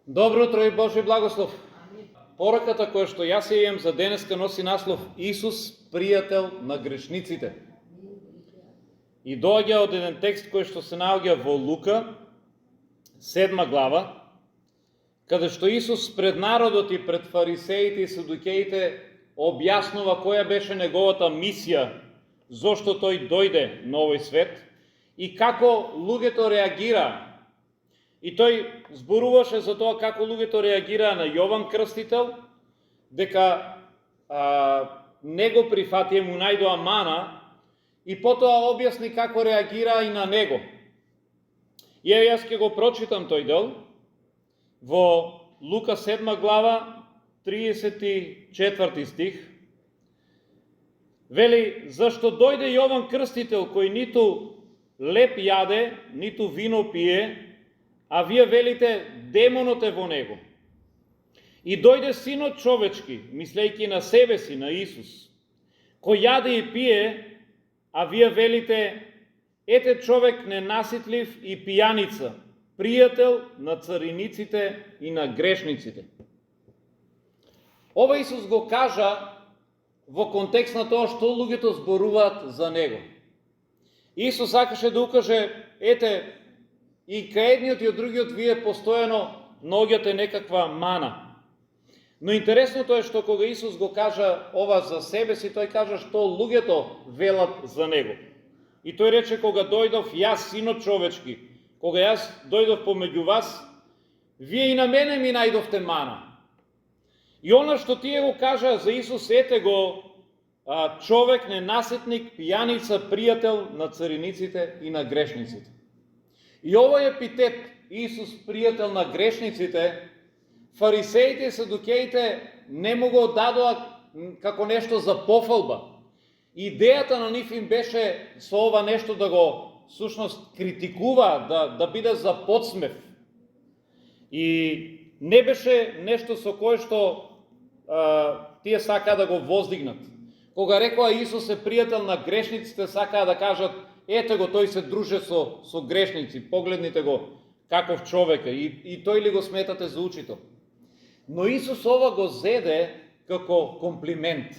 Добро утро и Божи благослов. Пораката која што јас ја имам за денеска носи наслов Исус, пријател на грешниците. И доаѓа од еден текст кој што се наоѓа во Лука, 7 глава, каде што Исус пред народот и пред фарисеите и садукеите објаснува која беше неговата мисија, зошто тој дојде на овој свет и како луѓето реагира. И тој зборуваше за тоа како луѓето реагираа на Јован Крстител, дека не го прифатија, му најдоа мана, и потоа објасни како реагираа и на него. И јас ќе го прочитам тој дел во Лука 7 глава, 34 стих. Вели, зашто дојде Јован Крстител, кој ниту леп јаде, ниту вино пие, а вие велите демонот е во него. И дојде Синот човечки, мислејќи на себе си, на Исус, кој јаде и пие, а вие велите, ете човек ненаситлив и пијаница, пријател на цариниците и на грешниците. Ова Исус го кажа во контекст на тоа што луѓето зборуваат за него. Исус сакаше да укаже, ете, и кај едниот и од другиот вие постојано наоѓате некаква мана. Но интересното е што кога Исус го кажа ова за себе си, тој кажа што луѓето велат за него. И тој рече, кога дојдов јас, Синот човечки, кога јас дојдов помеѓу вас, вие и на мене ми најдовте мана. И она што тие го кажа за Исус, ете го човек ненаситник, пијаница, пријател на цариниците и на грешниците. И овој епитет, Исус, пријател на грешниците, фарисеите и садукеите не му го дадоа како нешто за пофалба. Идејата на нив им беше со ова нешто да го, всушност, критикува, да биде за подсмев. И не беше нешто со кое што тие сакаа да го воздигнат. Кога рекоа Исус е пријател на грешниците, сакаа да кажат, ете го, тој се друже со грешници, погледнете го каков човек е, и тој ли го сметате за учител? Но Исус ова го зеде како комплимент.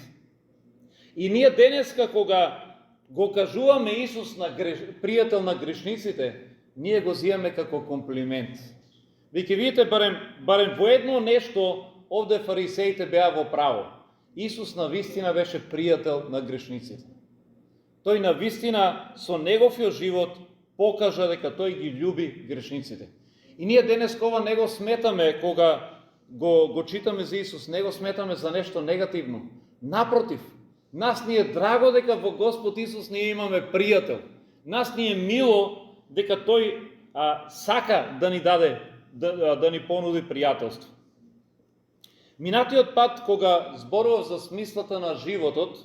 И ние денеска, кога го кажуваме Исус пријател на грешниците, ние го зијаме како комплимент. Веќе видите, барем во едно нешто, овде фарисеите беа во право. Исус навистина беше пријател на грешниците. Тој навистина со неговиот живот покажа дека тој ги љуби грешниците. И ние денес ова не го сметаме, кога го читаме за Исус, не го сметаме за нешто негативно. Напротив, нас ни е драго дека во Господ Исус ние имаме пријател. Нас ни е мило дека тој сака да ни даде, да ни понуди пријателство. Минатиот пат, кога зборував за смислата на животот,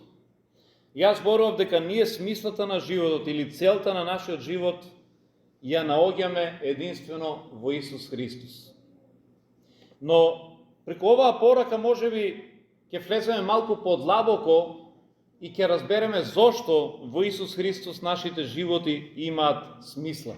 јас зборував дека ние смислата на животот или целта на нашиот живот ја наоѓаме единствено во Исус Христос. Но преку оваа порака можеби ќе влеземе малку подлабоко и ќе разбереме зошто во Исус Христос нашите животи имаат смисла.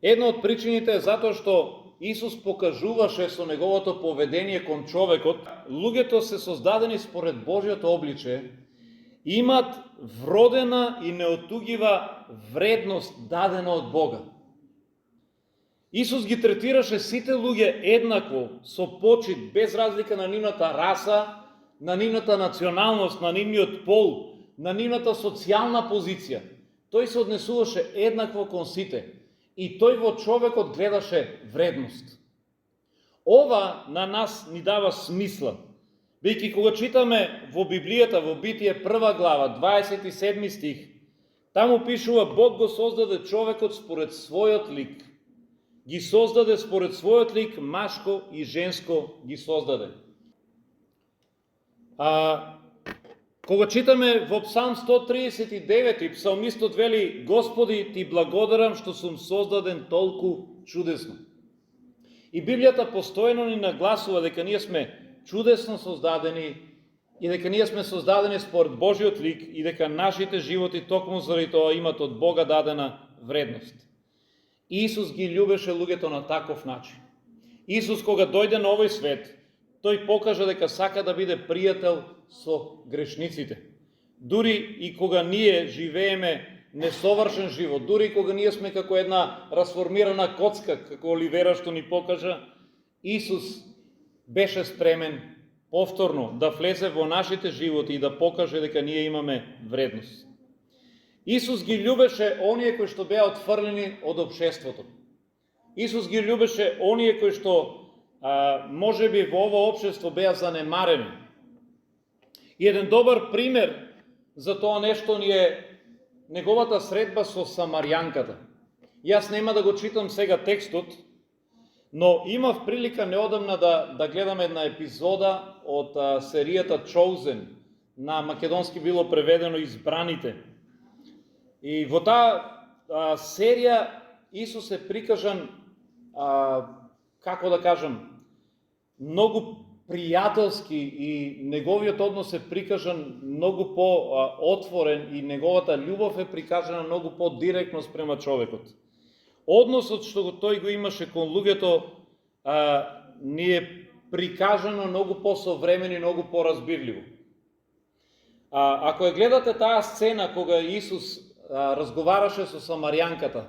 Една од причините е затоа што Исус покажуваше со неговото поведение кон човекот, луѓето се создадени според Божјото обличе, имат вродена и неотугива вредност дадена од Бога. Исус ги третираше сите луѓе еднакво, со почит, без разлика на нивната раса, на нивната националност, на нивниот пол, на нивната социјална позиција. Тој се однесуваше еднакво кон сите. И тој во човекот гледаше вредност. Ова на нас ни дава смисла. Бидејќи кога читаме во Библијата, во Битие 1 глава, 27 стих, таму пишува Бог го создаде човекот според својот лик. Ги создаде според својот лик, машко и женско ги создаде. Кога читаме во Псалм 139, псалмистот вели, Господи, ти благодарам што сум создаден толку чудесно. И Библијата постојано ни нагласува дека ние сме чудесно создадени и дека ние сме создадени според Божиот лик и дека нашите животи токму заради тоа имат од Бога дадена вредност. Исус ги љубеше луѓето на таков начин. Исус кога дојде на овој свет, тој покажа дека сака да биде пријател со грешниците. Дури и кога ние живееме несовршен живот, дури и кога ние сме како една расформирана коцка, како Оливера што ни покажа, Исус беше спремен повторно да влезе во нашите животи и да покаже дека ние имаме вредност. Исус ги љубеше оние кои што беа отфрлени од општеството. Исус ги љубеше оние кои што можеби во ова општество беа занемарени. И еден добар пример за тоа нешто ни е неговата средба со Самарјанката. Јас нема да го читам сега текстот, но имав прилика неодамна да гледам една епизода од серијата Chosen, на македонски било преведено Избраните. И во таа серија Исус е прикажан, како да кажам, многу пријателски и неговиот однос е прикажан многу по-отворен и неговата љубов е прикажана многу по-директно спрема човекот. Односот што тој го имаше кон луѓето ни е прикажано многу по-современо и многу по-разбирливо. Ако ја гледате таа сцена кога Исус разговараше со Самарјанката,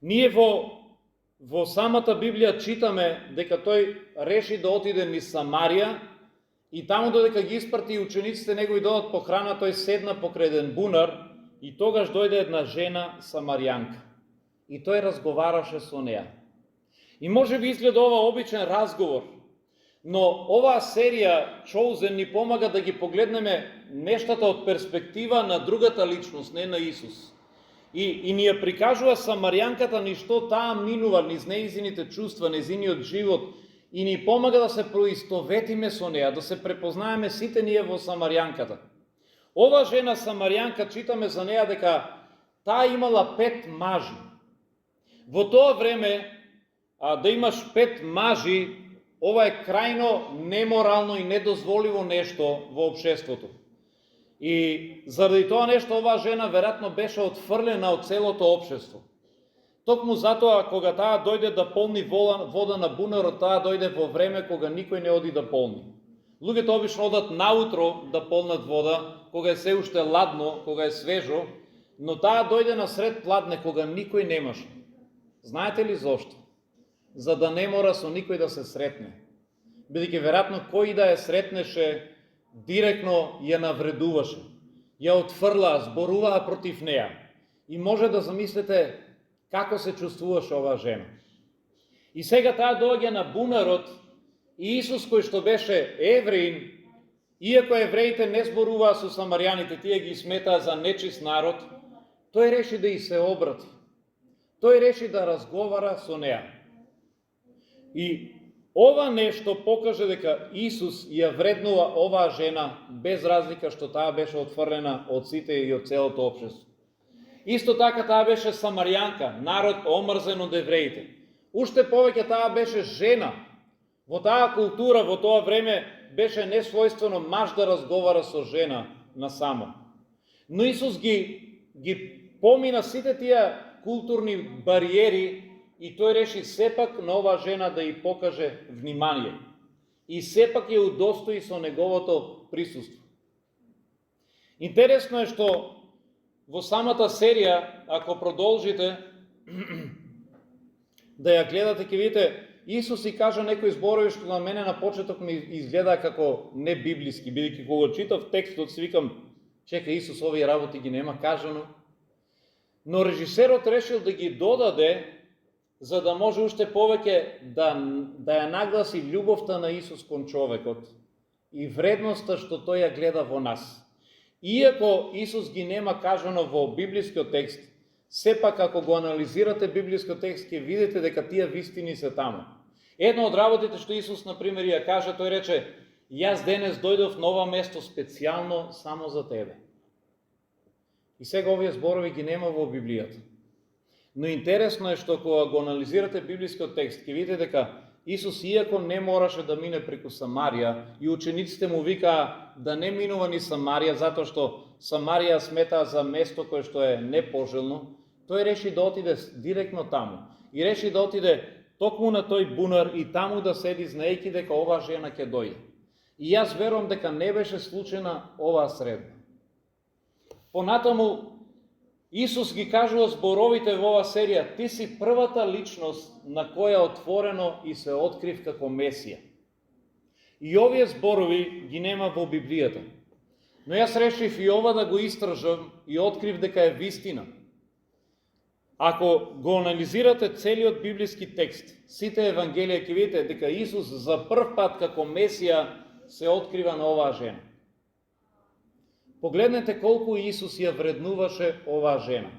ние во самата Библија читаме дека тој реши да отиде низ Самарија и таму додека ги испрати учениците негови додат по храна, тој седна покрај еден бунар и тогаш дојде една жена Самарјанка. И тој разговараше со неа. И може би изгледа ова обичен разговор, но оваа серија Chosen ни помага да ги погледнеме нештата од перспектива на другата личност, не на Исус. И ни ја прикажува Самарјанката ни што таа минува, низ нејзините чувства, нејзиниот живот, и ни помага да се проистоветиме со неа, да се препознаеме сите ние во Самарјанката. Ова жена Самарјанка, читаме за неа дека таа имала 5 мажи. Во тоа време, да имаш 5 мажи, ова е крајно неморално и недозволиво нешто во општеството. И заради тоа нешто оваа жена веројатно беше отфрлена од целото општество. Токму затоа кога таа дојде да полни вода на бунарот, таа дојде во време кога никој не оди да полни. Луѓето обично одат наутро да полнат вода, кога е се уште ладно, кога е свежо, но таа дојде на сред пладне кога никој немаше. Знаете ли зошто? За да не мора со никој да се сретне. Бидејќи веројатно кој да ја сретнеше, директно ја навредуваше, ја отфрлаа, зборуваа против неа. И може да замислите како се чувствуваше оваа жена. И сега таа доаѓа на бунарот и Исус кој што беше евреин, иако евреите не зборуваа со самарјаните, тие ги сметаа за нечист народ, тој реши да и се обрати. Тој реши да разговара со неа. И ова нешто покаже дека Исус ја вреднува оваа жена без разлика што таа беше отфрлена од сите и од целото општество. Исто така таа беше Самарјанка, народ омрзен од евреите. Уште повеќе таа беше жена. Во таа култура, во тоа време беше несвојствено маж да разговара со жена насамо. Но Исус ги помина сите тие културни бариери и тој реши сепак на оваа жена да ја покаже внимание. И сепак ја удостои со неговото присуство. Интересно е што во самата серија, ако продолжите да ја гледате, ќе видите, Исус и кажа некои зборови што на мене на почеток ми изгледа како не библиски, бидејќи кога читав текстот си викам, чека, Исус овие работи ги нема кажано. Но режисерот решил да ги додаде за да може уште повеќе да ја нагласи љубовта на Исус кон човекот и вредноста што тој ја гледа во нас. Иако Исус ги нема кажано во библискиот текст, сепак ако го анализирате библискиот текст, ќе видите дека тие вистини се таму. Една од работите што Исус, например, ја каже, тој рече, јас денес дојдов на ова место специјално само за тебе. И сега овие зборови ги нема во Библијата. Но интересно е што кога го анализирате библискиот текст, ќе видите дека Исус, иако не мораше да мине преку Самарија, и учениците му викаа да не минува ни Самарија, затоа што Самарија сметаа за место кое што е непожелно, Тој реши да отиде директно таму. И реши да отиде токму на тој бунар и таму да седи, знаејќи дека оваа жена ќе дојде. И јас верувам дека не беше случајна оваа средба. Понатаму, Исус ги кажува зборовите во оваа серија: ти си првата личност на која отворено и се открив како Месија. И овие зборови ги нема во Библијата. Но јас решив и ова да го истражам и открив дека е вистина. Ако го анализирате целиот библиски текст, сите евангелија, ќе видите дека Исус за прв пат како Месија се открива на оваа жена. Погледнете колку Исус ја вреднуваше оваа жена.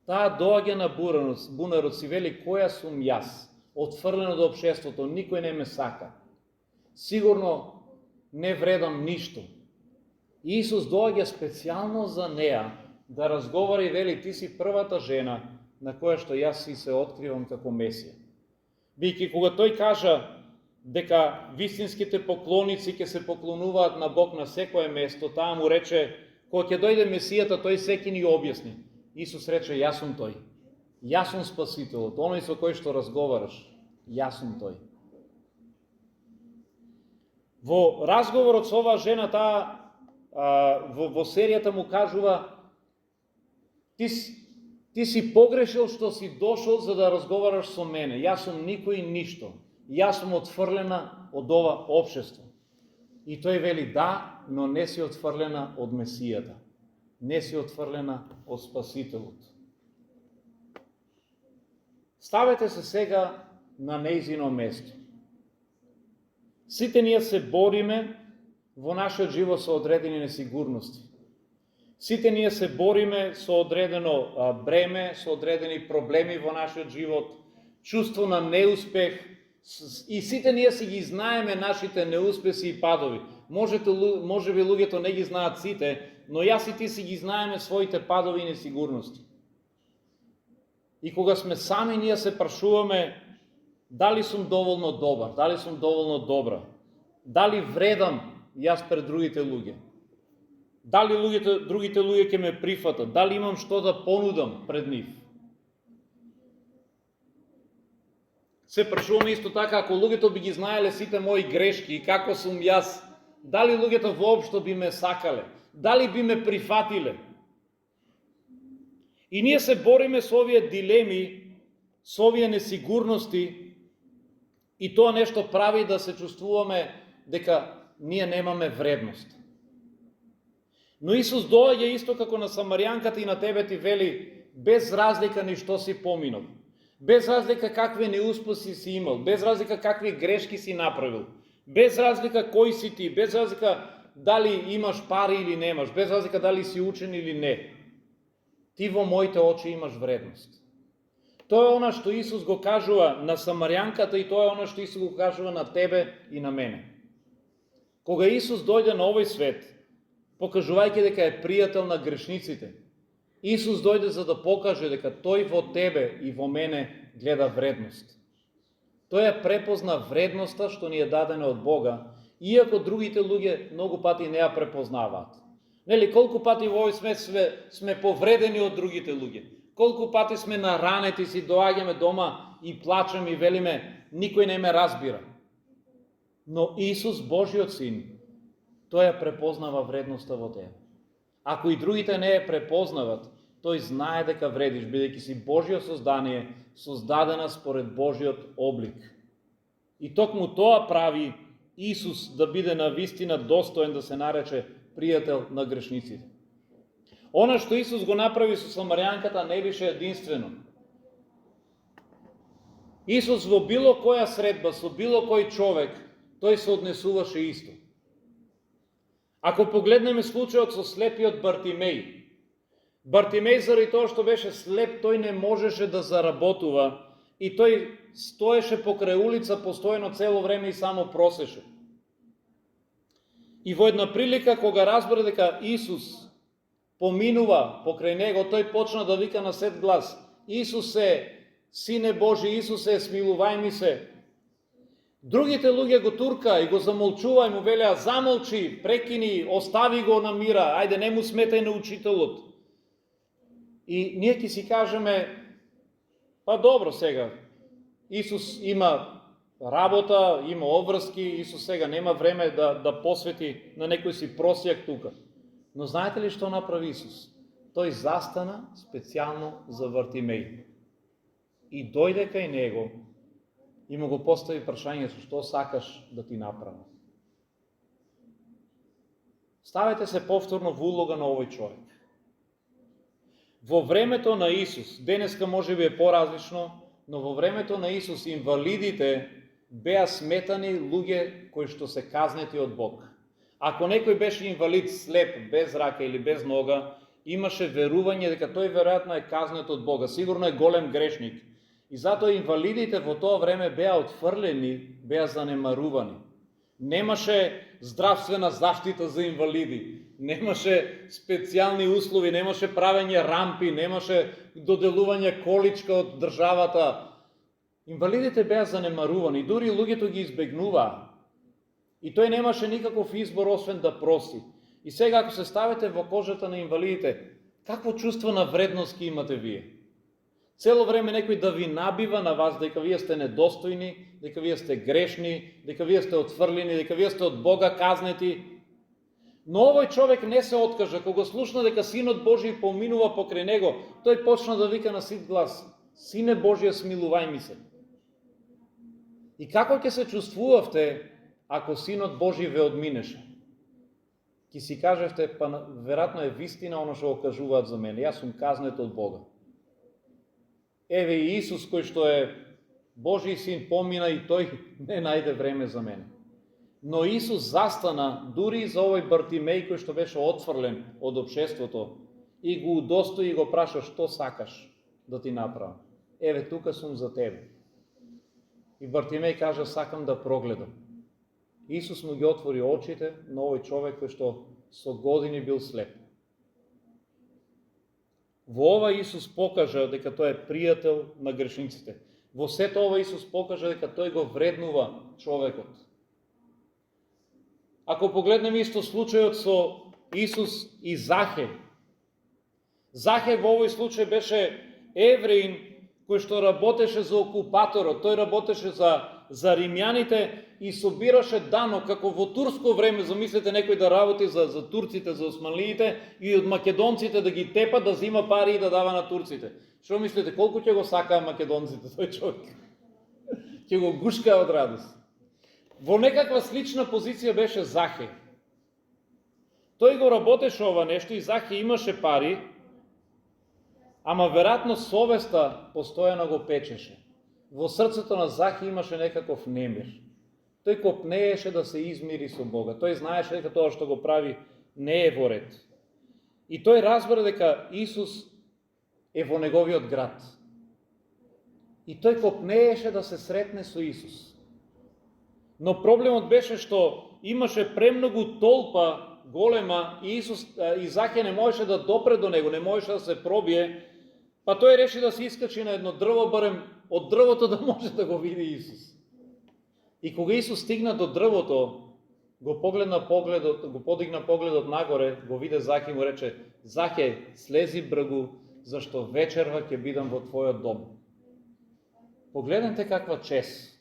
Таа доаѓа на бунарот, си вели: која сум јас? Отфрлена од општеството, никој не ме сака. Сигурно не вредам ништо. Исус доаѓа специјално за неа да разговара и вели: ти си првата жена на која што јас си се откривам како Месија. Бидејќи кога тој кажа дека вистинските поклоници ќе се поклонуваат на Бог на секое место, таа му рече: кога ќе дојде Месијата, тој секи ни објасни. Исус рече: јас сум тој. Јас сум Спасителот, оној со кој што разговараш. Јас сум тој. Во разговорот со оваа жена, таа во серијата му кажува: ти си погрешил што си дошол за да разговараш со мене. Јас сум никој и ништо. Јас сум отфрлена од ова општество. И тој вели: да, но не си отфрлена од Месијата. Не си отфрлена од Спасителот. Ставете се сега на нејзино место. Сите ние се бориме во нашиот живот со одредени несигурности. Сите ние се бориме со одредено бреме, со одредени проблеми во нашиот живот, чувство на неуспех, и сите ние си ги знаеме нашите неуспеси и падови. Може би луѓето не ги знаат сите, но јас и ти си ги знаеме своите падови и несигурности. И кога сме сами, ние се прашуваме: дали сум доволно добар, дали сум доволно добра, дали вредам јас пред другите луѓе, дали другите луѓе ќе ме прифатат, дали имам што да понудам пред нив. Се прашуваме исто така: ако луѓето би ги знаеле сите мои грешки и како сум јас, дали луѓето воопшто би ме сакале, дали би ме прифатиле? И ние се бориме со овие дилеми, со овие несигурности, и тоа нешто прави да се чувствуваме дека ние немаме вредност. Но Исус доаѓа исто како на самарјанката и на тебе ти вели: без разлика ни што си поминал, без разлика какви неуспеси си имал, без разлика какви грешки си направил, без разлика кој си ти, без разлика дали имаш пари или немаш, без разлика дали си учен или не, ти во моите очи имаш вредност. Тоа е она што Исус го кажува на самарјанката и тоа е она што Исус го кажува на тебе и на мене. Кога Исус дојде на овој свет, покажувајќи дека е пријател на грешниците, Исус дојде за да покаже дека тој во тебе и во мене гледа вредност. Тој ја препозна вредноста што ни е дадена од Бога, иако другите луѓе многу пати не ја препознаваат. Нели, колку пати во овој свет сме повредени од другите луѓе? Колку пати сме наранети, си доаѓаме дома и плачеме и велиме: никој не ме разбира. Но Исус, Божиот Син, тој ја препознава вредноста во тебе. Ако и другите не ја препознават, тој знае дека вредиш, бидејќи си Божјо создание, создадена според Божиот облик. И токму тоа прави Исус да биде навистина достоен да се нарече пријател на грешниците. Она што Исус го направи со самарјанката не беше единствено. Исус во било која средба, со било кој човек, тој се однесуваше исто. Ако погледнеме случајот со слепиот Бартимеј, Бартимеј заради тоа што беше слеп, тој не можеше да заработува и тој стоеше покрај улица постојано цело време и само просеше. И во една прилика, кога разбра дека Исус поминува покрај него, тој почна да вика на сет глас: Исусе, Сине Божи, Исусе, смилувај ми се. Другите луѓе го турка и го замолчува и му велеа: замолчи, прекини, остави го на мира, ајде не му сметај на учителот. И ние ќе си кажеме, па добро сега, Исус има работа, има обврски, Исус сега нема време да посвети на некој си просјак тука. Но знаете ли што направи Исус? Тој застана специјално за Вартимеј. И дојде кај него и му го постави прашањето, што сакаш да ти направам? Ставете се повторно во улога на овој човек. Во времето на Исус, денеска може би е поразлично, но во времето на Исус инвалидите беа сметани луѓе кои што се казнети од Бог. Ако некој беше инвалид, слеп, без рака или без нога, имаше верување дека тој веројатно е казнет од Бога. Сигурно е голем грешник. И затоа инвалидите во тоа време беа отфрлени, беа занемарувани. Немаше здравствена заштита за инвалиди, немаше специјални услови, немаше правење рампи, немаше доделување количка од државата. Инвалидите беа занемарувани, дури луѓето ги избегнуваа. И тој немаше никаков избор освен да проси. И сега ако се ставите во кожата на инвалидите, какво чувство на вредност ки имате вие? Цело време некој да ви набива на вас дека вие сте недостојни, дека вие сте грешни, дека вие сте отфрлени, дека вие сте од Бога казнети. Но овој човек не се откажа. Кога слушна дека Синот Божи поминува покрај него, тој почна да вика на сит глас: Сине Божие, смилувај ми се. И како ќе се чувствувавте ако Синот Божи ве одминеше? Ки си кажевте, па веројатно е вистина оно што го кажуваат за мене. Јас сум казнет од Бога. Еве и Исус, кој што е Божи син, помина и тој не најде време за мене. Но Исус застана дури за овој Бартимеј кој што беше отфрлен од општеството и го удостои и го праша: што сакаш да ти направам? Еве тука сум за тебе. И Бартимеј каже: сакам да прогледам. Исус му ги отвори очите на овој човек кој што со години бил слеп. Во ова Исус покажа дека тој е пријател на грешниците. Во сето ова Исус покажа дека тој го вреднува човекот. Ако погледнеме исто случајот со Исус и Захе. Захе во овој случај беше евреин кој што работеше за окупаторот. Тој работеше за римјаните и собираше данок, како во турско време, замислете некој да работи за турците, за османлиите и од македонците да ги тепа, да зима пари и да дава на турците. Што мислите, колку ќе го сакаа македонците тој човек? Ќе го гушкаа од радост. Во некаква слична позиција беше Захе. Тој го работеше ова нешто и Захе имаше пари, ама веројатно совеста постојано го печеше. Во срцето на Захе имаше некаков немир. Тој копнееше да се измири со Бога. Тој знаеше дека тоа што го прави не е во ред. И тој разбра дека Исус е во неговиот град. И тој копнееше да се сретне со Исус. Но проблемот беше што имаше премногу толпа голема и Захе не можеше да допре до него, не можеше да се пробие, па тој реши да се искачи на едно дрво, барем од дрвото да може да го види Исус. И кога Исус стигна до дрвото, го подигна погледот нагоре, го виде Захе и му рече: Захе, слези бргу, зашто вечерва ќе бидам во твојот дом. Погледнете каква чест.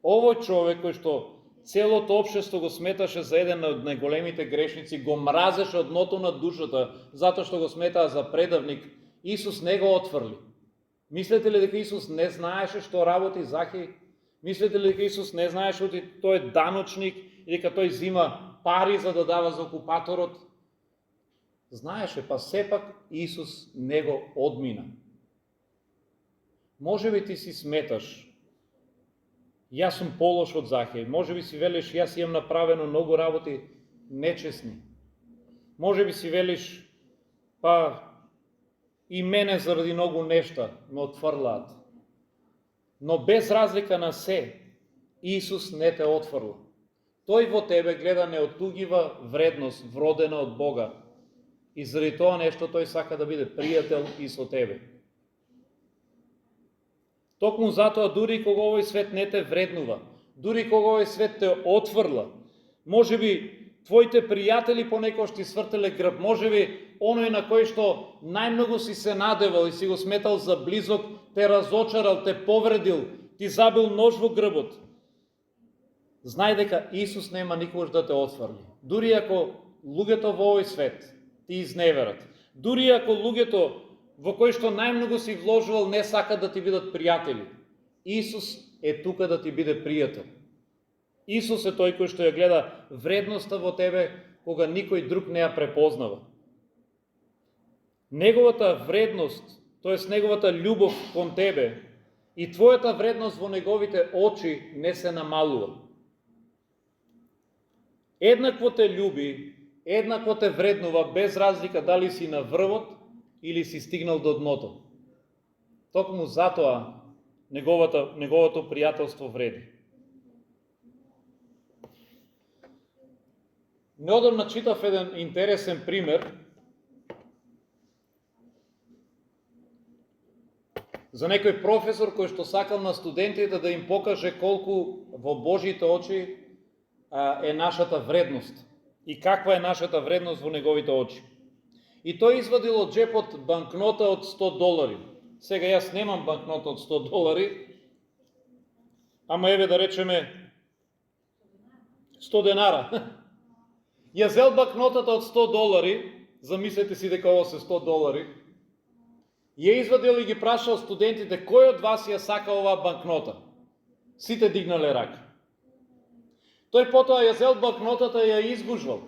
Овој човек кој што целото општество го сметаше за еден од најголемите грешници, го мразеше од дното на душата, затоа што го сметаа за предавник, Исус не го отфрли. Мислите ли дека Исус не знаеше што работи Захе? Мислите ли дека Исус не знаеше дека тој е даночник и дека тој зима пари за да дава за окупаторот? Знаеше, па сепак Исус не го одмина. Може би ти си сметаш: јас сум полош од Захе. Може би си велиш: јас имам направено многу работи нечесни. Може би си велиш: па и мене заради многу нешта ме отфрлаат. Но без разлика на се, Исус не те отфрла. Тој во тебе гледа неотугива вредност, вродена од Бога. И заради тоа нешто тој сака да биде пријател и со тебе. Токму затоа, дури кога овој свет не те вреднува, дури кога овој свет те отфрла, може би твоите пријатели понекогаш ти свртеле грб, може би оној на кој што најмногу си се надевал и си го сметал за близок, те разочарал, те повредил, ти забил нож во грбот. Знај дека Исус нема никогаш да те отфрли. Дури ако луѓето во овој свет ти изневерат, дури ако луѓето во кои што најмногу си вложувал не сакат да ти бидат пријатели, Исус е тука да ти биде пријател. Исус е тој кој што ја гледа вредноста во тебе кога никој друг не ја препознава. Неговата вредност, тоест неговата љубов кон тебе и твојата вредност во неговите очи не се намалува. Еднакво те љуби, еднакво те вреднува без разлика дали си на врвот или си стигнал до дното. Токму затоа неговото пријателство вреди. Неодамна читав еден интересен пример за некој професор кој што сакал на студентите да им покаже колку во Божите очи е нашата вредност и каква е нашата вредност во неговите очи. И тој извадил од джепот банкнота од $100. Сега јас немам банкнота од $100, ама еве да речеме 100 денара. Ја зел банкнотата од $100, замислете си дека ово се $100, ја извадил и ги прашал студентите кој од вас ја сака оваа банкнота. Сите дигнале рака. Тој потоа ја зел банкнотата и ја изгужвал.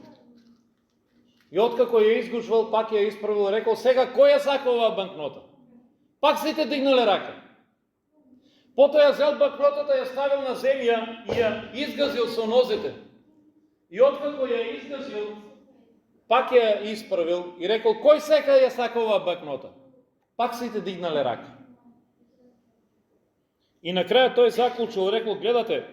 И откако ја изгужвал, пак ја исправил, рекол, сега кој ја сака оваа банкнота? Пак сите дигнале рака. Потоа ја зел банкнотата, ја ставил на земја и ја изгазил со нозете. И откако ја изгазил, пак ја исправил и рекол, кој сега ја сака оваа банкнота? Пак сите дигнале рака. И на крај тој заклучил, рекол, гледате,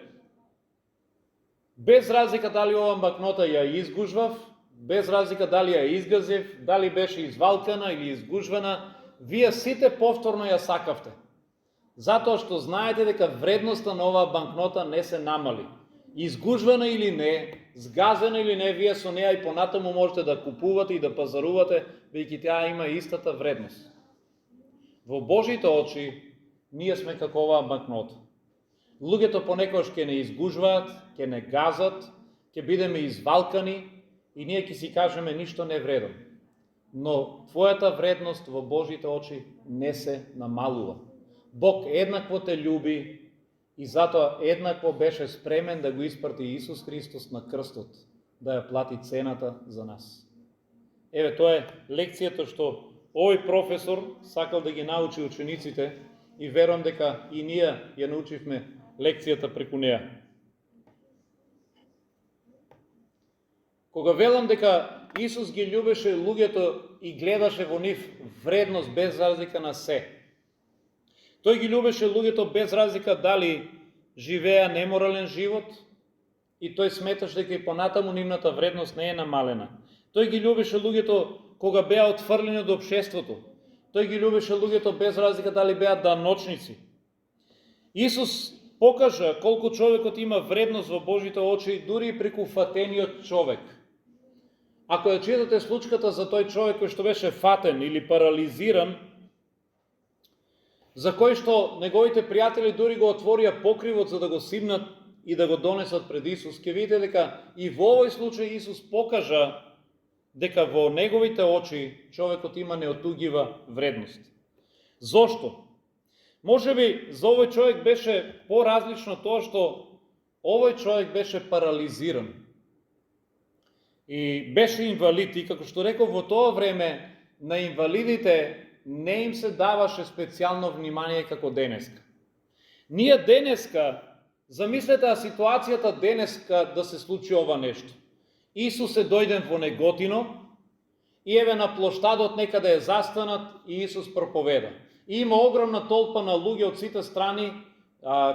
без разлика дали оваа банкнота ја изгужвав, без разлика дали ја изгазив, дали беше извалкана или изгужвана, вие сите повторно ја сакавте. Затоа што знаете дека вредноста на оваа банкнота не се намали. Изгужвана или не, згазена или не, вие со неа и понатаму можете да купувате и да пазарувате, веќе таа има истата вредност. Во Божите очи ние сме како оваа банкнота. Луѓето понекогаш ќе не изгужваат, ќе не газат, ќе бидеме извалкани и ние ќе си кажеме ништо не вредам. Но твојата вредност во Божите очи не се намалува. Бог еднакво те љуби и затоа еднакво беше спремен да го испрати Исус Христос на крстот, да ја плати цената за нас. Еве, тоа е лекцијата што овој професор сакал да ги научи учениците и верувам дека и ние ја научивме лекцијата преку неа. Кога велам дека Исус ги љубеше луѓето и гледаше во нив вредност без разлика на се, тој ги љубеше луѓето без разлика дали живеа неморален живот и тој сметаше дека и понатаму нивната вредност не е намалена. Тој ги љубеше луѓето кога беа отфрлени од општеството. Тој ги љубеше луѓето без разлика дали беа даночници. Исус покажа колку човекот има вредност во Божите очи дури и преку фатениот човек. Ако ја читате случката за тој човек кој што беше фатен или парализиран, за кој што неговите пријатели дури го отворија покривот за да го симнат и да го донесат пред Исус, ќе видите дека и во овој случај Исус покажа дека во неговите очи човекот има неотугива вредност. Зошто? Може би за овој човек беше поразлично тоа што овој човек беше парализиран и беше инвалид и како што реков во тоа време на инвалидите не им се даваше специјално внимание како денеска. Ние денеска, замислете ситуацијата денеска да се случи ова нешто. Исус е дојден во Неготино и еве на плоштадот некаде е застанат и Исус проповеда. И има огромна толпа на луѓе од сите страни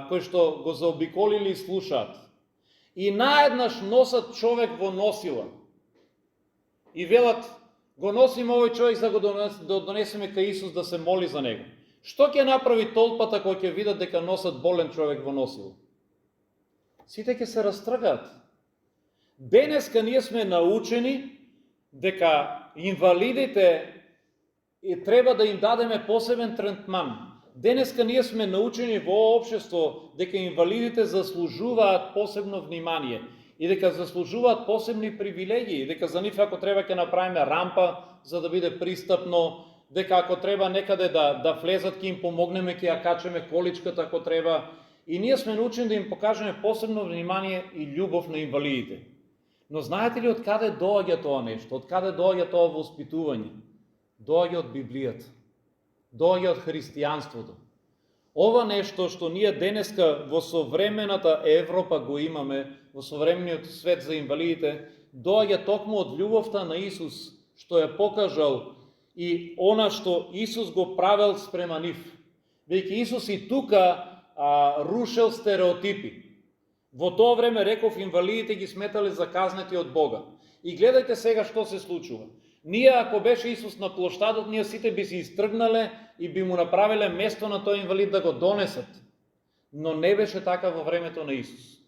кои што го заобиколили и слушаат. И наеднаш носат човек во носила. И велат, го носим овој човек за да донесеме кај Исус да се моли за него. Што ќе направи толпата кога ќе видат дека носат болен човек во носило? Сите ќе се растргаат. Денеска ние сме научени дека инвалидите и треба да им дадеме посебен третман. Денеска ние сме научени во општество дека инвалидите заслужуваат посебно внимание и дека заслужуваат посебни привилегии, дека за нив ако треба ќе направиме рампа за да биде пристапно, дека ако треба некаде да влезат ќе им помогнеме, ќе ја качеме количката ако треба. И ние сме научени да им покажеме посебно внимание и љубов на инвалидите. Но знаете ли од каде доаѓа тоа нешто? Од каде доаѓа тоа воспитување? Доаѓа од Библијата. Доаѓа од христијанството. Ова нешто што ние денеска во современата Европа го имаме, во современиот свет за инвалидите, доаѓа токму од љубовта на Исус, што ја покажал и она што Исус го правел спрема нив. Веќе Исус и тука рушел стереотипи. Во тоа време, реков, инвалидите ги сметале заказнати од Бога. И гледајте сега што се случува. Ние, ако беше Исус на плоштадот, ние сите би се истргнале и би му направиле место на тој инвалид да го донесат. Но не беше така во времето на Исус.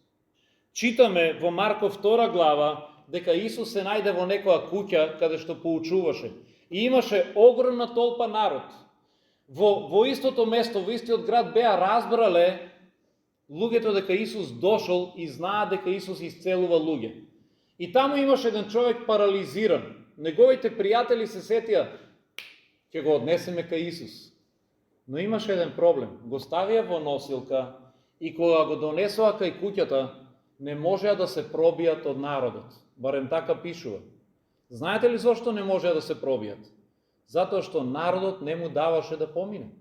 Читаме во Марков 2 глава дека Исус се најде во некоја куќа каде што поучуваше. И имаше огромна толпа народ. Во истото место, во истиот град беа разбрале луѓето дека Исус дошол и знаат дека Исус исцелува луѓе. И таму имаше еден човек парализиран. Неговите пријатели се сетија, ќе го однесеме кај Исус. Но имаше еден проблем. Го ставија во носилка и кога го донесоа кај куќата, не можеа да се пробијат од народот. Барем така пишува. Знаете ли зошто не можеа да се пробијат? Затоа што народот не му даваше да помине.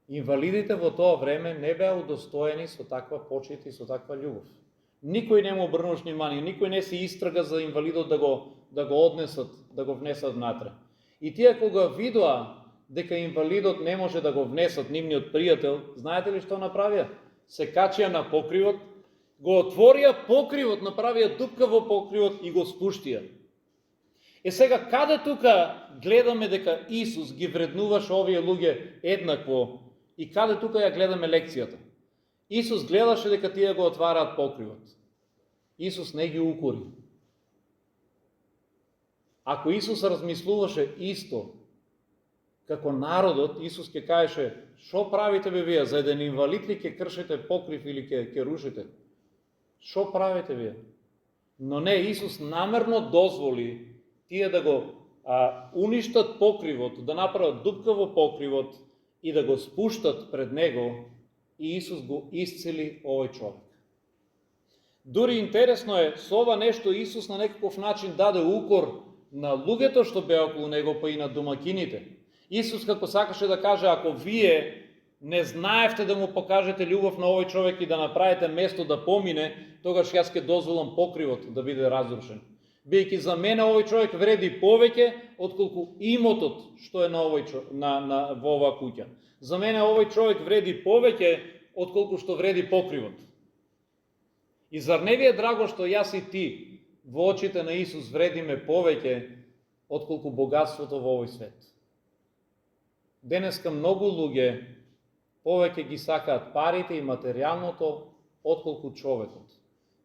Инвалидите во тоа време не беа удостоени со таква почит и со таква љубов. Никој не му обрнуваш внимание, никој не се истрга за инвалидот да го однесат, да го внесат внатре. И тие кога видоа дека инвалидот не може да го внесат, нивниот пријател, знаете ли што направија? Се качија на покривот, го отворија покривот, направија дупка во покривот и го спуштија. Сега, каде тука гледаме дека Исус ги вреднуваше овие луѓе еднакво и каде тука ја гледаме лекцијата? Исус гледаше дека тие го отвараат покривот. Исус не ги укори. Ако Исус размислуваше исто како народот, Исус ќе кажеше: "Шо правите бе вие? За еден инвалид ли ќе кршите покрив или ќе рушите? Шо правите вие?" Но не, Исус намерно дозволи тие да го уништат покривот, да направат дупка во покривот и да го спуштат пред него, и Исус го исцели овој човек. Дури интересно е, со ова нешто Исус на некаков начин даде укор на луѓето што беа околу него, па и на домакините. Исус како сакаше да каже: ако вие не знаевте да му покажете љубов на овој човек и да направите место да помине, тогаш јас ќе дозволам покривот да биде разрушен. Бидејќи за мене овој човек вреди повеќе отколку имотот што е на во оваа куќа. За мене овој човек вреди повеќе отколку што вреди покривот. И зар не ви е драго што јас и ти во очите на Исус вредиме повеќе отколку богатството во овој свет? Денеска многу луѓе повеќе ги сакаат парите и материјалното отколку човекот.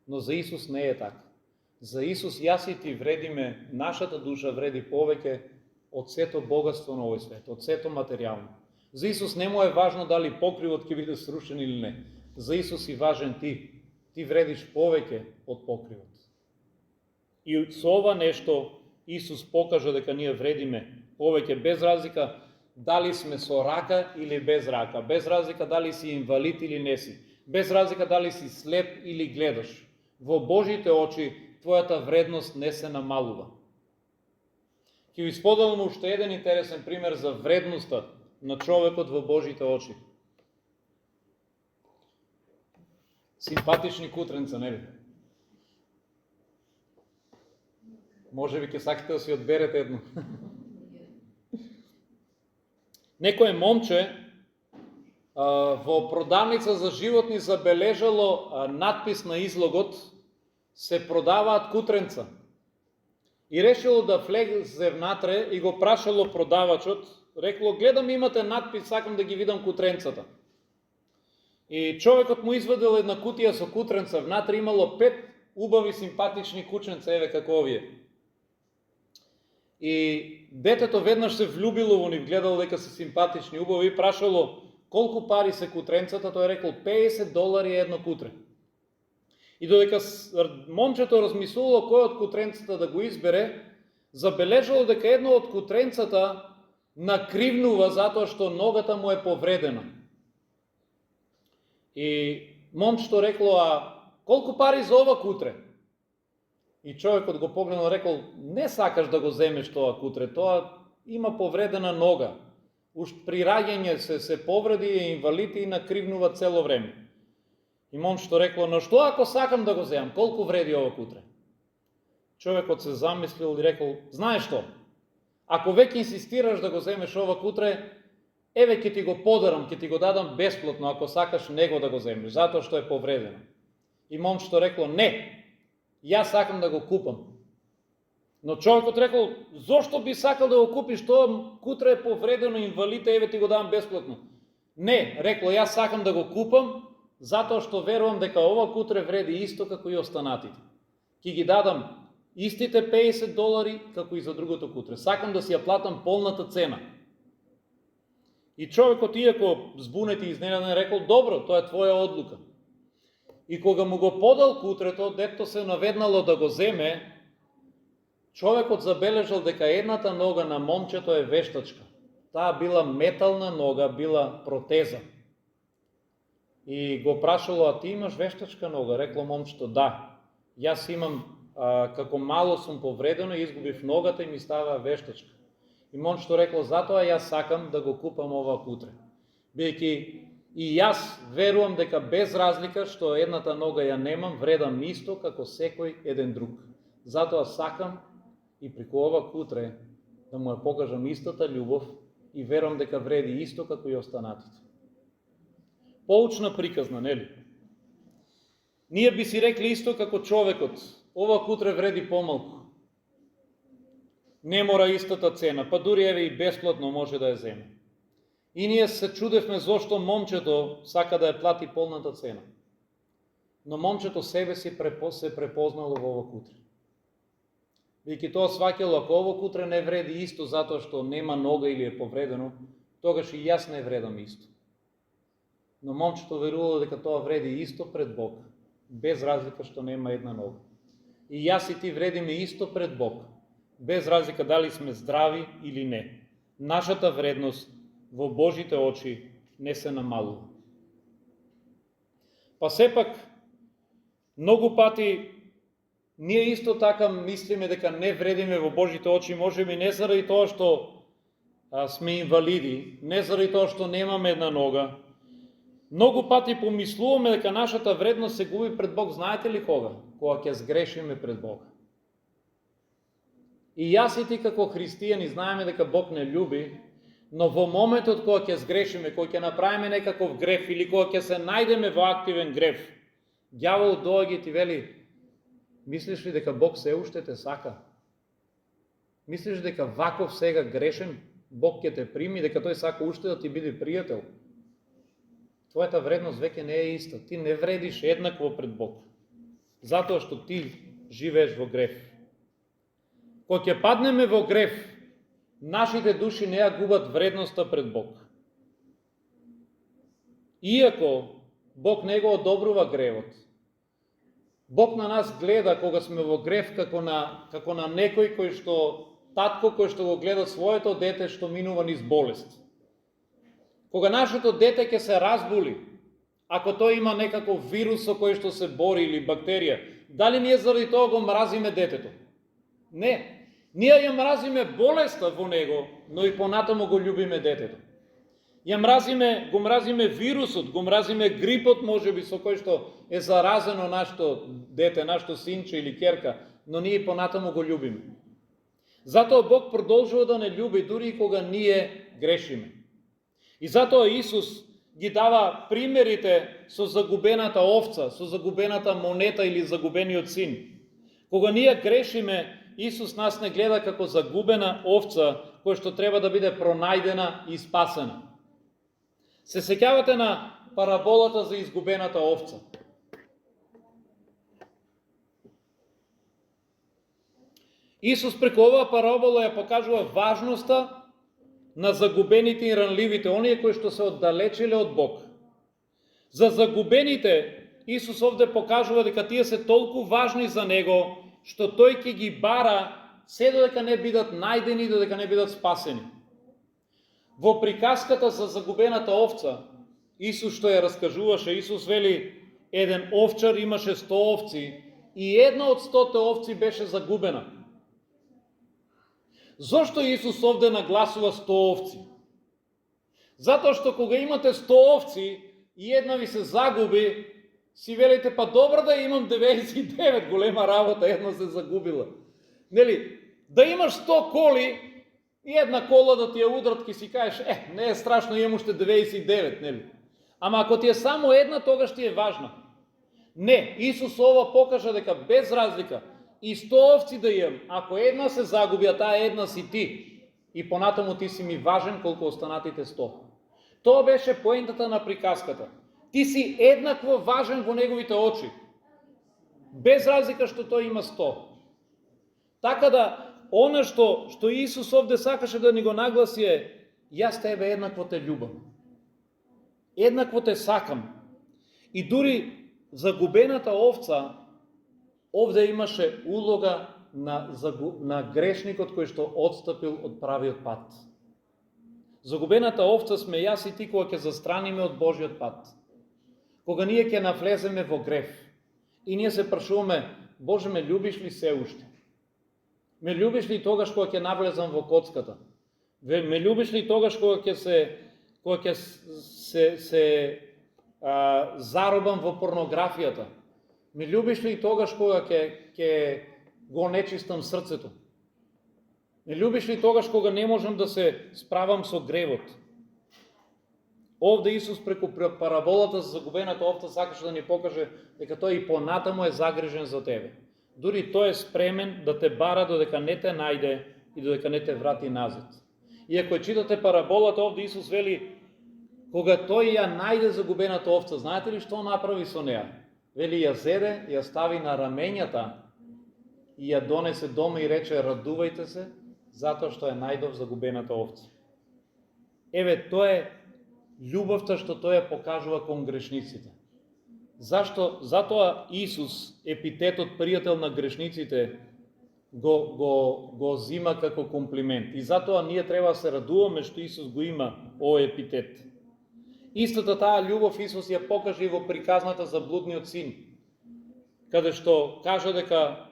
Но за Исус не е така. За Исус јас и ти вредиме, нашата душа вреди повеќе од сето богатство на овој свет, од сето материјално. За Исус не му е важно дали покривот ќе биде срушен или не. За Исус и важен ти. Ти вредиш повеќе од покривот. И со ова нешто Исус покажа дека ние вредиме повеќе, без разлика дали сме со рака или без рака, без разлика дали си инвалид или не си, без разлика дали си слеп или гледаш. Во Божите очи твојата вредност не се намалува. Ќе ви споделам уште еден интересен пример за вредноста на човекот во Божите очи. Симпатични кутренца, не ли? Може би ќе сакате да си одберете едно. Некој момче во продавница за животни забележало надпис на излогот: се продаваат кутренца. И решило да влезе внатре и го прашало продавачот, рекло: гледам имате надпис, сакам да ги видам кутренцата. И човекот му извадил една кутија со кутренца, внатре имало 5 убави симпатични кученца, еве како овие. И детето веднаш се влюбило во нив, гледало дека се симпатични, убави и прашало колку пари се кутренцата, тој рекол $50 е едно кутре. И додека момчето размислувало кој од кутренцата да го избере, забележало дека едно од кутренцата накривнува затоа што ногата му е повредена. И момчето рекло, а колку пари за ова кутре? И човекот го погледнал, рекол, не сакаш да го земеш тоа кутре, тоа има повредена нога. Уж при раѓање се повреди, е инвалид и накривнува цело време. И момчето рекло, но што ако сакам да го земам, колку вреди ова кутре? Човекот се замислил и рекол, знаеш што, ако веќе инсистираш да го земеш ова кутре, еве ќе ти го подарам, ќе ти го дадам бесплатно, ако сакаш него да го земеш, затоа што е повредено. И момчето рекло, не, јас сакам да го купам. Но човекот рекол, зошто би сакал да го купиш, тоа кутре е повредено, инвалид, еве ти го дам бесплатно. Не, рекло, јас сакам да го купам, затоа што верувам дека ова кутре вреди исто како и останатите. Ќе ги дадам истите $50 како и за другото кутре. Сакам да си ја платам полната цена. И човекот, иако збунет и изненаден, рекол, добро, тоа е твоја одлука. И кога му го подал кутрето, детето се наведнало да го земе, човекот забележал дека едната нога на момчето е вештачка. Таа била метална нога, била протеза. И го прашало, а ти имаш вештачка нога? Рекло момчето, да. Јас имам, како мало сум повредено, изгубив ногата и ми става вештачка. И момчето рекло, затоа јас сакам да го купам ова кутре. Бидејќи и јас верувам дека без разлика што едната нога ја немам, вредам исто како секој еден друг. Затоа сакам и преку ова кутре да му ја покажам истата љубов и верувам дека вреди исто како и останатите. Поучна приказна, нели? Ние би си рекли исто како човекот, ова кутре вреди помалку. Не мора истата цена, па дури еве и бесплатно може да ја земе. И ние се чудевме зошто момчето сака да ја плати полната цена. Но момчето себе си се препознало во ова кутре. Бидејќи тоа сваќало, ако ово кутре не вреди исто затоа што нема нога или е повредено, тогаш и јас не вредам исто. Но момчето верувало дека тоа вреди исто пред Бог, без разлика што нема една нога. И јас и ти вредиме исто пред Бог, без разлика дали сме здрави или не. Нашата вредност во Божите очи не се намалува. Па сепак, многу пати ние исто така мислиме дека не вредиме во Божите очи, можеби не заради тоа што сме инвалиди, не заради тоа што немаме една нога. Многу пати помислуваме дека нашата вредност се губи пред Бог. Знаете ли кога? Кога ќе сгрешиме пред Бога. И јас и ти како христијани знаеме дека Бог не љуби, но во моментот кога ќе сгрешиме, кога ќе направиме некаков греф или кога ќе се најдеме во активен греф, ѓавол доаѓа и ти вели, мислиш ли дека Бог се уште те сака? Мислиш дека ваков сега грешен Бог ќе те прими, дека тој сака уште да ти биде пријател? Твојата вредност веќе не е иста. Ти не вредиш еднакво пред Бог, затоа што ти живееш во греф. Кога ќе паднеме во греф, нашите души не ја губат вредноста пред Бог. Иако Бог не го одобрува гревот, Бог на нас гледа кога сме во греф како на некој кој што, татко кој што го гледа своето дете што минува низ болест. Кога нашето дете ќе се разболи, ако тој има некаков вирус со кој што се бори или бактерија, дали ние заради тоа го мразиме детето? Не. Ние ја мразиме болеста во него, но и понатаму го љубиме детето. Го мразиме вирусот, го мразиме грипот, можеби со кој што е заразено нашето дете, нашето синче или ќерка, но ние понатаму го љубиме. Затоа Бог продолжува да не љуби дури и кога ние грешиме. И затоа Исус ги дава примерите со загубената овца, со загубената монета или загубениот син. Кога ние грешиме, Исус нас не гледа како загубена овца која што треба да биде пронајдена и спасена. Се сеќавате на параболата за изгубената овца. Исус преку оваа парабола ја покажува важноста на загубените и ранливите, оние кои што се оддалечиле од Бог. За загубените, Исус овде покажува дека тие се толку важни за Него, што Тој ќе ги бара се додека не бидат најдени, додека не бидат спасени. Во приказката за загубената овца, Исус што ја раскажуваше, Исус вели, еден овчар имаше 100 овци и една од 100 овци беше загубена. Зошто Исус овде нагласува 100 овци? Затоа што кога имате 100 овци и една ви се загуби, си велите, па добро да имам 99, голема работа, една се загубила. Нели, да имаш 100 коли и една кола да ти ја удрат, ки си кажеш, не е страшно, имам уште 99, нели? Ама ако ти е само една, тогаш ти е важна. Не, Исус ова покажа дека без разлика, и 100 овци да имам, ако една се загуби, а таа една си ти, и понатаму ти си ми важен колку останатите 100. Тоа беше поентата на приказката. Ти си еднакво важен во неговите очи. Без разлика што тој има 100. Така да, она што Исус овде сакаше да ни го нагласи е, јас тебе еднакво те љубам. Еднакво те сакам. И дури загубената овца, овде имаше улога на грешникот кој што отстапил од правиот пат. Загубената овца сме јас и ти кога ќе застраниме од Божиот пат. Кога ние ќе навлеземе во грев и ние се прашуваме, Боже, ме љубиш ли се уште? Ме љубиш ли тогаш кога ќе навлезам во коцката? Ме љубиш ли тогаш кога ќе се заробам во порнографијата? Ме љубиш ли тогаш кога ќе го нечистам срцето? Ме љубиш ли тогаш кога не можам да се справам со гревот? Овде Исус преку параболата за загубената овца сакаше да ни покаже дека тој и понатаму е загрижен за тебе. Дури тој е спремен да те бара додека не те најде и додека не те врати назад. И ако читате параболата, овде Исус вели, кога тој ја најде загубената овца, знаете ли што направи со неа? Вели, ја зеде, ја стави на рамењата и ја донесе дома и рече, радувајте се, затоа што ја најдов загубената овца. Еве, тоа е љубовта што тој ја покажува кон грешниците. Зашто? Затоа Исус, епитетот пријател на грешниците, го зима како комплимент. И затоа ние треба да се радуваме што Исус го има овој епитет. Истата таа љубов Исус ја покаже и во приказната за блудниот син, каде што кажа дека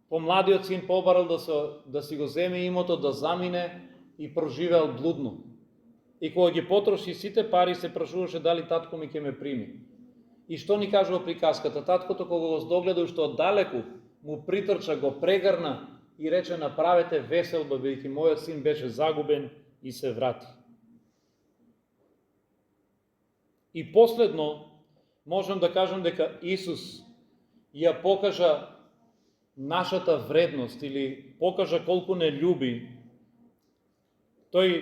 помладиот син побарал да си го земе имото, да замине и проживеал блудно. И кога ги потроши сите пари, се прашуваше дали татко ми ќе ме прими. И што ни кажува приказката? Таткото кога го здогледа уште оддалеку, му притрча, го прегрна и рече, направете веселба, бидејќи мојот син беше загубен и се врати. И последно, можам да кажам дека Исус ја покажа нашата вредност или покажа колку не љуби. Тој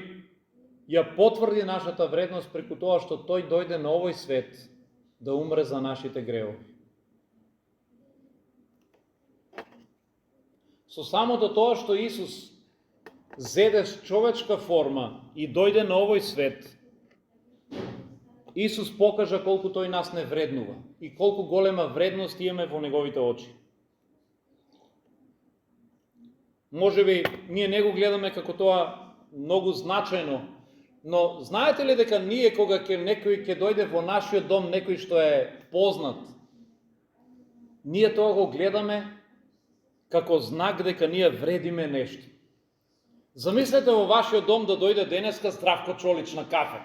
ја потврди нашата вредност преку тоа што тој дојде на овој свет да умре за нашите гревови. Со самото тоа што Исус зеде човечка форма и дојде на овој свет, Исус покажа колку тој нас не вреднува и колку голема вредност имаме во неговите очи. Можеби ние не го гледаме како тоа многу значајно, но знаете ли дека ние кога некој ќе дојде во нашиот дом, некој што е познат, ние тоа го гледаме како знак дека ние вредиме нешто. Замислете во вашиот дом да дојде денеска Здравко Чолич на кафе.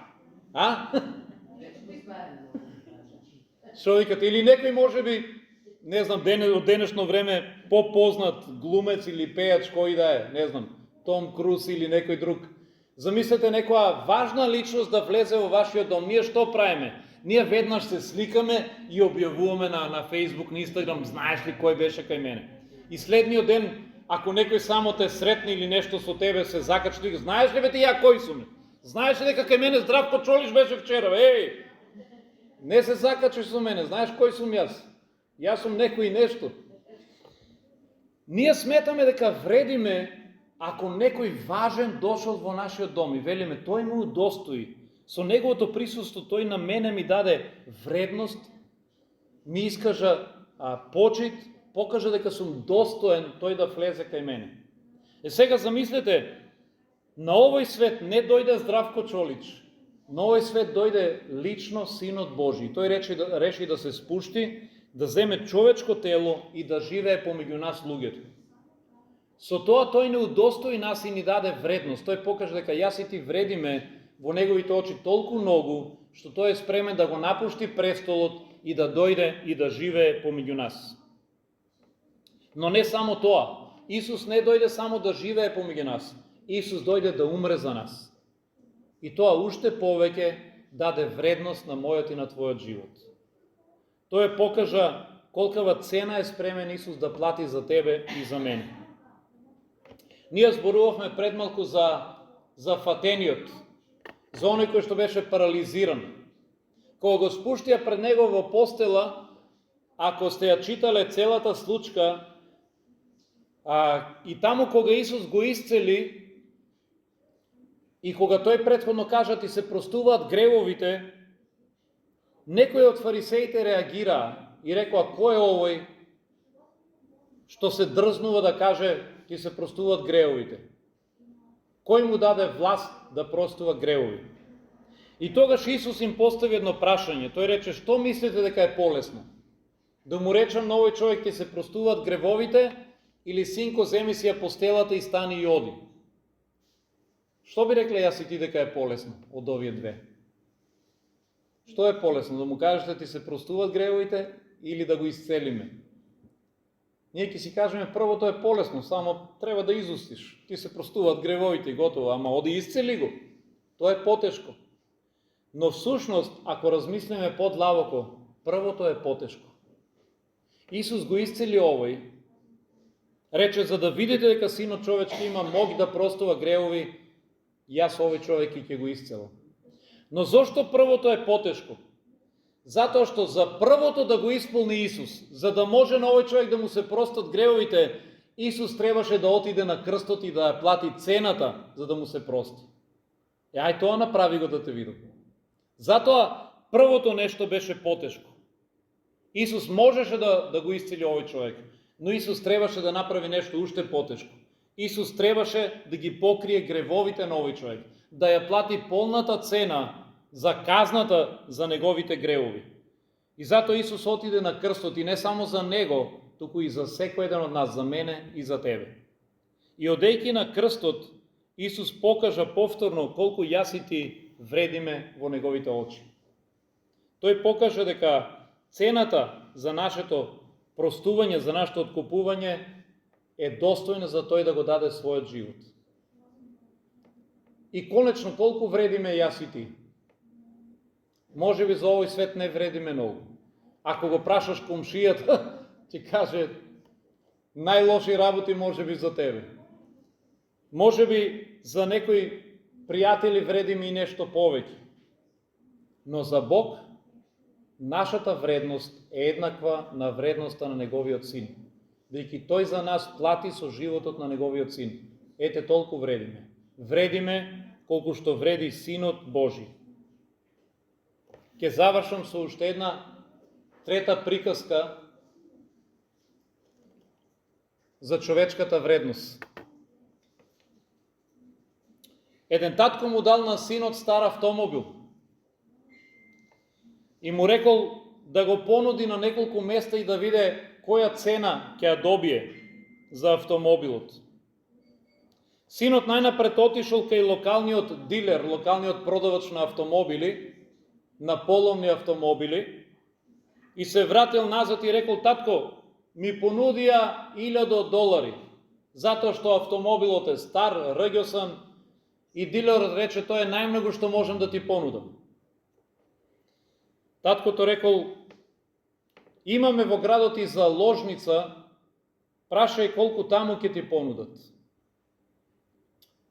Што викате? Или некој можеби, не знам, од денешно време попознат глумец или пејач кој да е, не знам, Том Круз или некој друг. Замислете некоја важна личност да влезе во вашиот дом. Ние што правиме? Ние веднаш се сликаме и објавуваме на Facebook, на Instagram, знаеш ли кој беше кај мене. И следниот ден, ако некој само те сретне или нешто со тебе се закачи, знаеш ли бе ти ја кој сум? Знаеш ли дека кај мене Здравко Чолич беше вчера? Не се закачиш со мене, знаеш кој сум јас? Јас сум некој нешто. Ние сметаме дека вредиме ако некој важен дошол во нашиот дом и велиме, тој му удостои. Со неговото присуство тој на мене ми даде вредност, ми искажа почит, покажа дека сум достоен тој да влезе кај мене. Сега замислете, на овој свет не дојде Здравко Чолич, на овој свет дојде лично Синот Божи. Тој реши да се спушти, да земе човечко тело и да живее помеѓу нас луѓето. Со тоа тој не удостои нас и ни даде вредност. Тој покажа дека јас и ти вредиме во неговите очи толку многу, што тој е спремен да го напушти престолот и да дојде и да живее помеѓу нас. Но не само тоа. Исус не дојде само да живее помеѓу нас. Исус дојде да умре за нас. И тоа уште повеќе даде вредност на мојот и на твојот живот. Тој покажа колкава цена е спремен Исус да плати за тебе и за мене. Ние зборувавме пред малку за фатениот, за оној кој што беше парализиран. Кога го спуштија пред него во постела, ако сте ја читале целата случка, и таму кога Исус го исцели, и кога тој претходно кажа ти се простуваат гревовите, некои од фарисеите реагираа и рекоа, кој е овој што се дрзнува да каже ти се простуваат гревовите? Кој му даде власт да простува гревови? И тогаш Исус им постави едно прашање. Тој рече, што мислите дека е полесно? Да му речам на овој човек ти се простуваат гревовите или синко земи си ја постелата и стани и оди? Што би рекле јас и ти дека е полесно од овие две? Што е полесно? Да му кажете ти се простуваат гревовите или да го исцелиме? Ние ќе си кажеме првото е полесно, само треба да изустиш. Ти се простуваат гревовите и готово, ама оди исцели го. Тоа е потешко. Но всушност, ако размислиме подлабоко, првото е потешко. Исус го исцели овој, рече за да видите дека Синот човечки има мог да простува гревови, јас овој човек ќе го исцелам. Но зошто првото е потешко? Затоа што за првото да го исполни Исус, за да може на овој човек да му се простат гревовите, Исус требаше да отиде на крстот и да ја плати цената за да му се прости. Ај тоа направи го да те видам. Затоа првото нешто беше потешко. Исус можеше да го исцели овој човек, но Исус требаше да направи нешто уште потешко. Исус требаше да ги покрие гревовите на овој човек, да ја плати полната цена за казната за неговите гревови. И затоа Исус отиде на крстот и не само за него, туку и за секој еден од нас, за мене и за тебе. И одејќи на крстот, Исус покажа повторно колку јас и ти вредиме во неговите очи. Тој покажа дека цената за нашето простување, за нашето откупување е достојна за тој да го даде својот живот. И конечно колку вредиме јас и ти. Може би за овој свет не вредиме многу. Ако го прашаш комшијата, ќе каже најлоши работи може би за тебе. Може би за некои пријатели вредиме и нешто повеќе. Но за Бог нашата вредност е еднаква на вредноста на Неговиот Син. Бидејќи Тој за нас плати со животот на Неговиот Син. Ете толку вредиме. Вредиме колку што вреди Синот Божи. Ке завршам со уште една трета приказка за човечката вредност. Еден татко му дал на синот стар автомобил и му рекол да го понуди на неколку места и да виде која цена ќе ја добие за автомобилот. Синот најнапред отишол кај локалниот дилер, локалниот продавач на автомобили, на половни автомобили, и се вратил назад и рекол, татко, ми понудија $1000, затоа што автомобилот е стар, рѓосан, и дилерот рече, тоа е најмногу што можам да ти понудам. Таткото рекол, имаме во градот и заложница, прашај колку таму ќе ти понудат.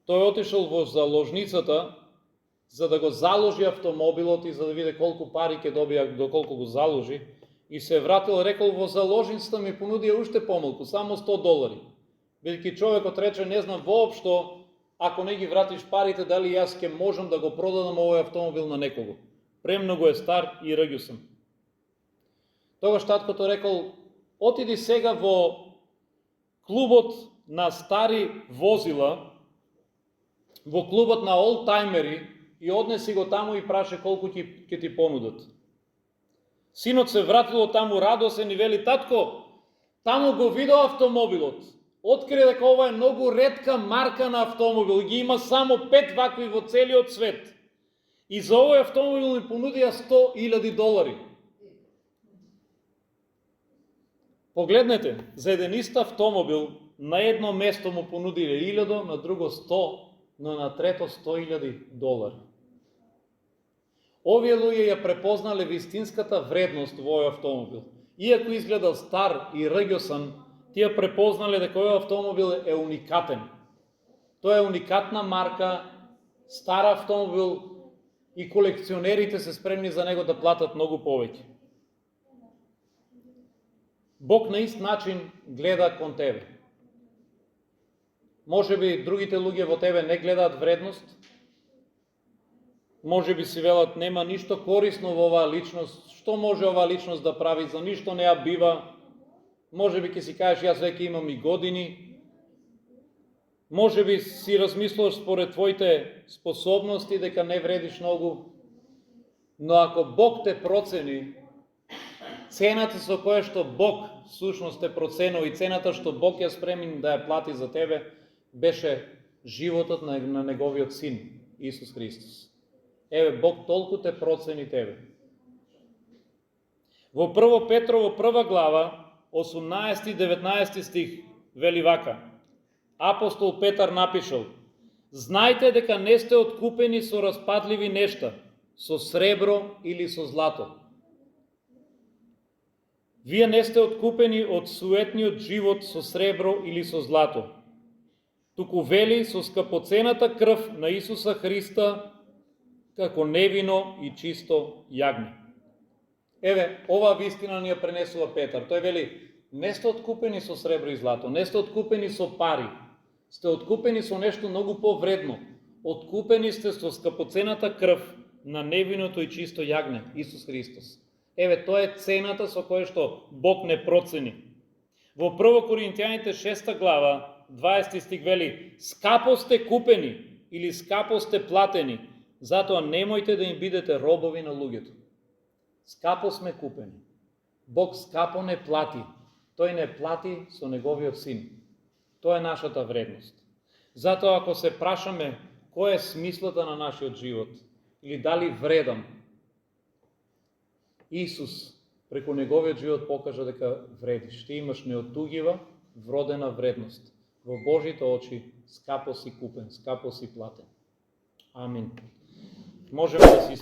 Тој отишол во заложницата, за да го заложи автомобилот и за да види колку пари ќе добија доколку го заложи, и се вратил, рекол, во заложницата ми понудија уште помалку, само $100. Бидејќи човекот рече, не знам воопшто, ако не ги вратиш парите, дали јас ќе можам да го продадам овој автомобил на некого. Премногу е стар и рѓусен. Тогаш таткото рекол, отиди сега во клубот на стари возила, во клубот на олдтаймери и однеси го таму и праше колку ќе ти понудат. Синот се вратило таму радосен и вели, татко, таму го видел автомобилот. Откри дека ова е многу ретка марка на автомобил, ги има само 5 вакви во целиот свет. И за овој автомобил ми понудија $100,000. Погледнете, за еден ист автомобил на едно место му понудиле 1000, на друго 100, но на трето $100,000. Овие луѓе ја препознале вистинската вредност во овој автомобил. Иако изгледал стар и рѓосан, тие препознале дека овој автомобил е уникатен. Тоа е уникатна марка, стар автомобил и колекционерите се спремни за него да платат многу повеќе. Бог на ист начин гледа кон тебе. Може би другите луѓе во тебе не гледаат вредност, може би си велат нема ништо корисно во оваа личност, што може оваа личност да прави, за ништо не ја бива, може би ќе си кажеш јас веќе имам и години, може би си размислуваш според твоите способности дека не вредиш многу, но ако Бог те процени, цената со која што Бог всушност те проценил и цената што Бог ја спремен да ја плати за тебе, беше животот на неговиот син, Исус Христос. Еве, Бог толку те процени тебе. Во 1 Петрово 1 глава, 18 и 19 стих, вели вака. Апостол Петар напишал, знајте дека не сте откупени со распадливи нешта, со сребро или со злато. Вие не сте откупени од суетниот живот со сребро или со злато, туку вели со скъпоцената крв на Исуса Христа, како невино и чисто јагне. Еве, ова вистина ни ја пренесува Петар. Тој вели, не сте откупени со сребро и злато, не сте откупени со пари, сте откупени со нешто многу повредно. Откупени сте со скъпоцената крв на невиното и чисто јагне, Исус Христос. Еве, тоа е цената со која што Бог не процени. Во 1 Коринтијаните 6 глава, 20 стих вели, скапо сте купени или скапо сте платени, затоа немојте да им бидете робови на луѓето. Скапо сме купени. Бог скапо не плати. Тој не плати со неговиот син. Тоа е нашата вредност. Затоа ако се прашаме кој е смислата на нашиот живот или дали вредам, Исус преку неговиот живот покажа дека вредиш. Ти имаш неотугива, вродена вредност. Во Божите очи скапо си купен, скапо си платен. Амин. Можеме да си